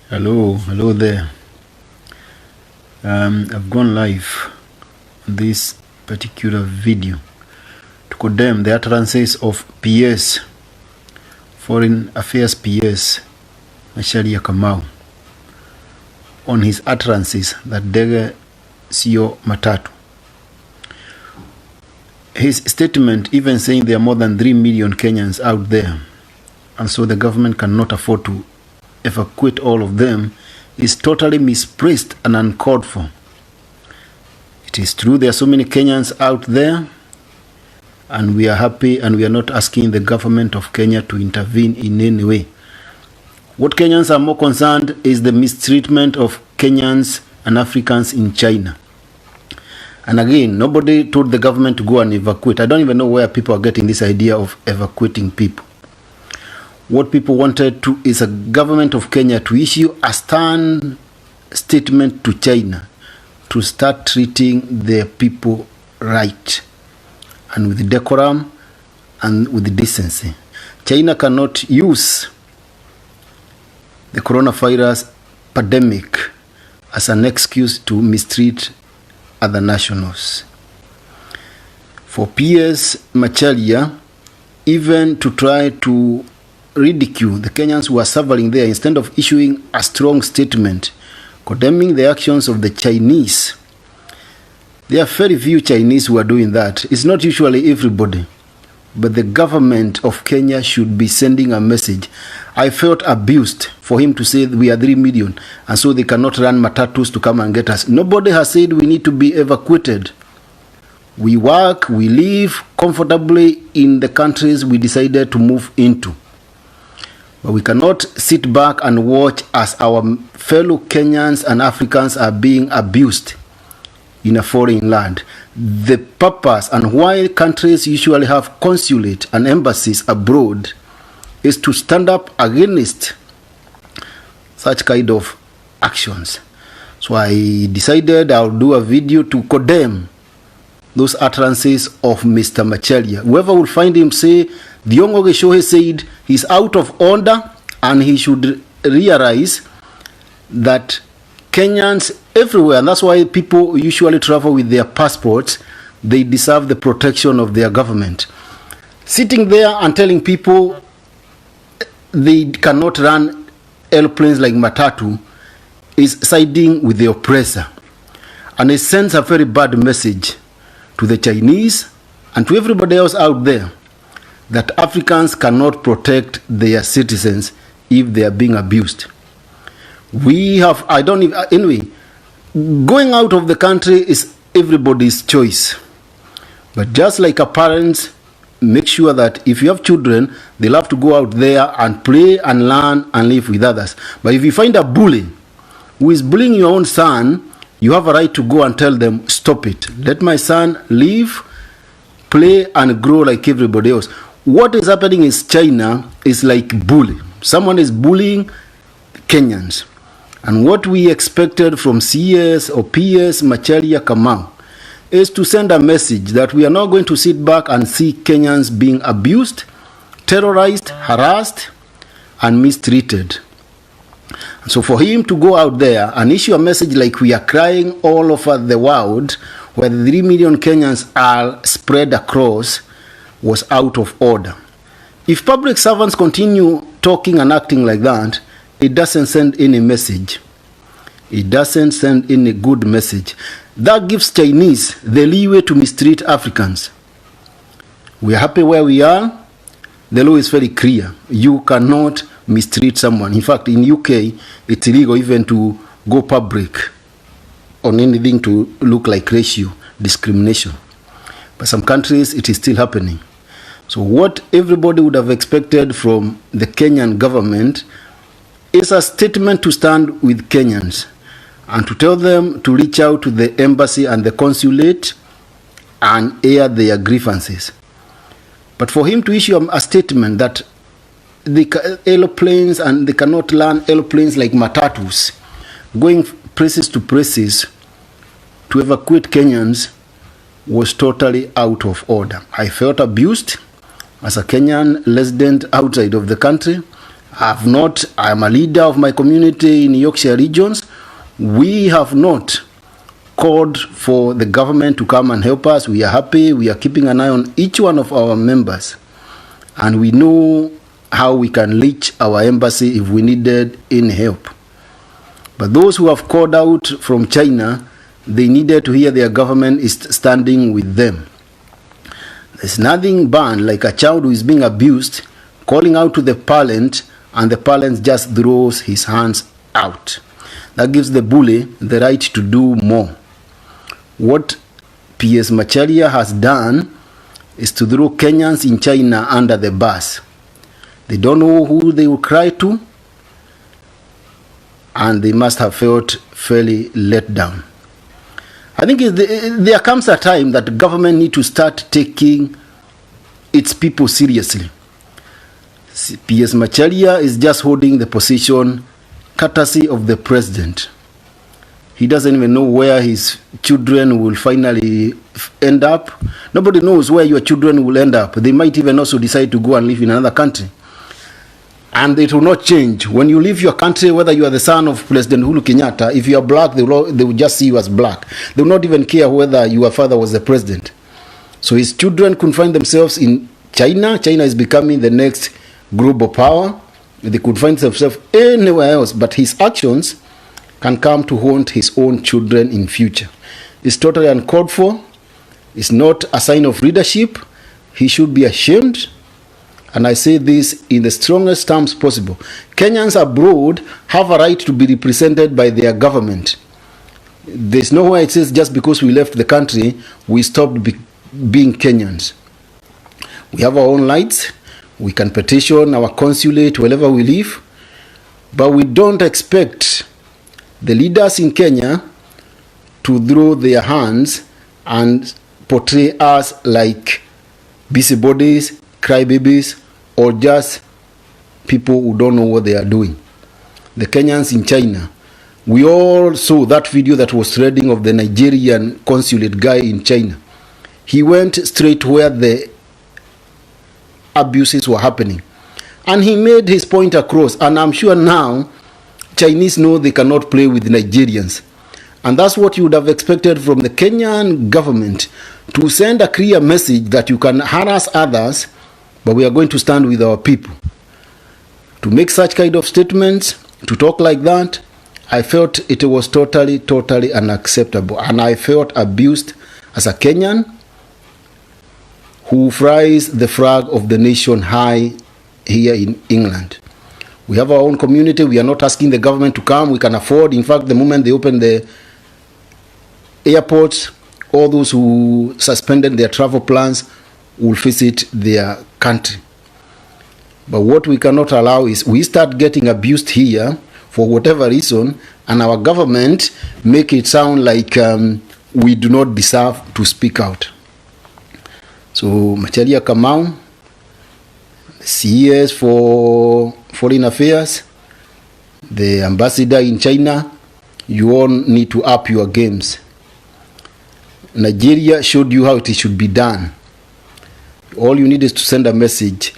Hello there. I've gone live on this particular video to condemn the utterances of PS, Foreign Affairs PS, Macharia Kamau, on his utterances that Dege sio matatu. His statement even saying there are more than 3 million Kenyans out there, and so the government cannot afford to evacuate all of them, is totally misplaced and uncalled for. It is true there are so many Kenyans out there, and we are happy, and we are not asking the government of Kenya to intervene in any way. What Kenyans are more concerned is the mistreatment of Kenyans and Africans in China. And again, nobody told the government to go and evacuate. I don't even know where people are getting this idea of evacuating people. What people wanted to is a government of Kenya to issue a stern statement to China to start treating their people right and with decorum and with decency. China cannot use the coronavirus pandemic as an excuse to mistreat other nationals. For PS Macharia, even to try to ridicule the Kenyans who are suffering there, instead of issuing a strong statement condemning the actions of the Chinese. There are very few Chinese who are doing that. It's not usually everybody, but the government of Kenya should be sending a message. I felt abused for him to say we are 3 million and so they cannot run matatus to come and get us. Nobody has said we need to be evacuated. We work, we live comfortably in the countries we decided to move into. But we cannot sit back and watch as our fellow Kenyans and Africans are being abused in a foreign land. The purpose and why countries usually have consulate and embassies abroad is to stand up against such kind of actions. So I decided I'll do a video to condemn those utterances of Mr. Macharia. Whoever will find him say, Diongo Geshohe said he's out of order and he should realize that Kenyans everywhere, and that's why people usually travel with their passports, they deserve the protection of their government. Sitting there and telling people they cannot run airplanes like matatu is siding with the oppressor. And it sends a very bad message to the Chinese and to everybody else out there that Africans cannot protect their citizens if they are being abused. Anyway, going out of the country is everybody's choice. But just like a parents, make sure that if you have children, they'll have to go out there and play and learn and live with others. But if you find a bully who is bullying your own son, you have a right to go and tell them, stop it. Let my son live, play and grow like everybody else. What is happening is China is like bully. Someone is bullying Kenyans. And what we expected from CS or PS Macharia Kamau is to send a message that we are not going to sit back and see Kenyans being abused, terrorized, harassed, and mistreated. And so for him to go out there and issue a message like we are crying all over the world, where the 3 million Kenyans are spread across, was out of order. If public servants continue talking and acting like that, it doesn't send any message. It doesn't send any good message. That gives Chinese the leeway to mistreat Africans. We are happy where we are. The law is very clear. You cannot mistreat someone. In fact, in UK, it's illegal even to go public on anything to look like racial discrimination. But some countries, it is still happening. So what everybody would have expected from the Kenyan government is a statement to stand with Kenyans and to tell them to reach out to the embassy and the consulate and air their grievances. But for him to issue a statement that the aeroplanes and they cannot land airplanes like matatus, going places to places to evacuate Kenyans, was totally out of order. I felt abused as a Kenyan resident outside of the country, I am a leader of my community in Yorkshire regions. We have not called for the government to come and help us. We are happy. We are keeping an eye on each one of our members. And we know how we can reach our embassy if we needed any help. But those who have called out from China, they needed to hear their government is standing with them. There's nothing bad like a child who is being abused, calling out to the parent, and the parent just throws his hands out. That gives the bully the right to do more. What PS Macharia has done is to throw Kenyans in China under the bus. They don't know who they will cry to, and they must have felt fairly let down. I think there comes a time that the government need to start taking its people seriously. PS Macharia is just holding the position courtesy of the president. He doesn't even know where his children will finally end up. Nobody knows where your children will end up. They might even also decide to go and live in another country. And it will not change. When you leave your country, whether you are the son of President Uhuru Kenyatta, if you are black, they will just see you as black. They will not even care whether your father was the president. So his children could find themselves in China. China is becoming the next global power. They could find themselves anywhere else, but his actions can come to haunt his own children in future. It's totally uncalled for. It's not a sign of leadership. He should be ashamed. And I say this in the strongest terms possible. Kenyans abroad have a right to be represented by their government. There's nowhere it says just because we left the country, we stopped being Kenyans. We have our own rights. We can petition our consulate wherever we live. But we don't expect the leaders in Kenya to throw their hands and portray us like busybodies, crybabies, or just people who don't know what they are doing. The Kenyans in China, we all saw that video that was trending of the Nigerian consulate guy in China. He went straight where the abuses were happening, and he made his point across. And I'm sure now Chinese know they cannot play with Nigerians, and that's what you would have expected from the Kenyan government, to send a clear message that you can harass others, but we are going to stand with our people. To make such kind of statements, to talk like that, I felt it was totally unacceptable, and I felt abused as a Kenyan who flies the flag of the nation high here in England. We have our own community. We are not asking the government to come. We can afford. In fact, the moment they open the airports, all those who suspended their travel plans will visit their country. But what we cannot allow is we start getting abused here for whatever reason, and our government make it sound like we do not deserve to speak out. So Macharia Kamau, CS for Foreign Affairs, the ambassador in China, you all need to up your games. Nigeria showed you how it should be done. All you need is to send a message.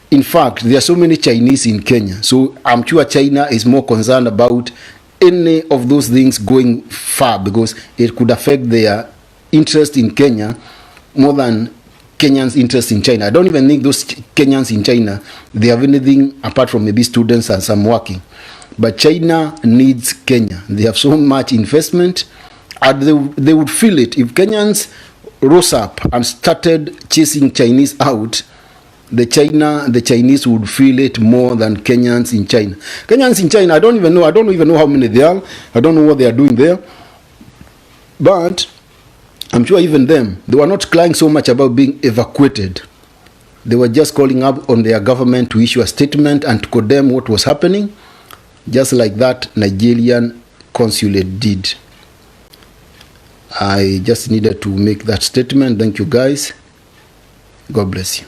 In fact, there are so many Chinese in Kenya, so I'm sure China is more concerned about any of those things going far, because it could affect their interest in Kenya more than Kenyans' interest in China. I don't even think those Kenyans in China, they have anything apart from maybe students and some working. But China needs Kenya. They have so much investment, and they would feel it. If Kenyans rose up and started chasing Chinese out, the Chinese would feel it more than Kenyans in China. Kenyans in China, I don't even know how many there are. I don't know what they are doing there. But I'm sure even them, they were not crying so much about being evacuated. They were just calling up on their government to issue a statement and to condemn what was happening, just like that Nigerian consulate did. I just needed to make that statement. Thank you, guys. God bless you.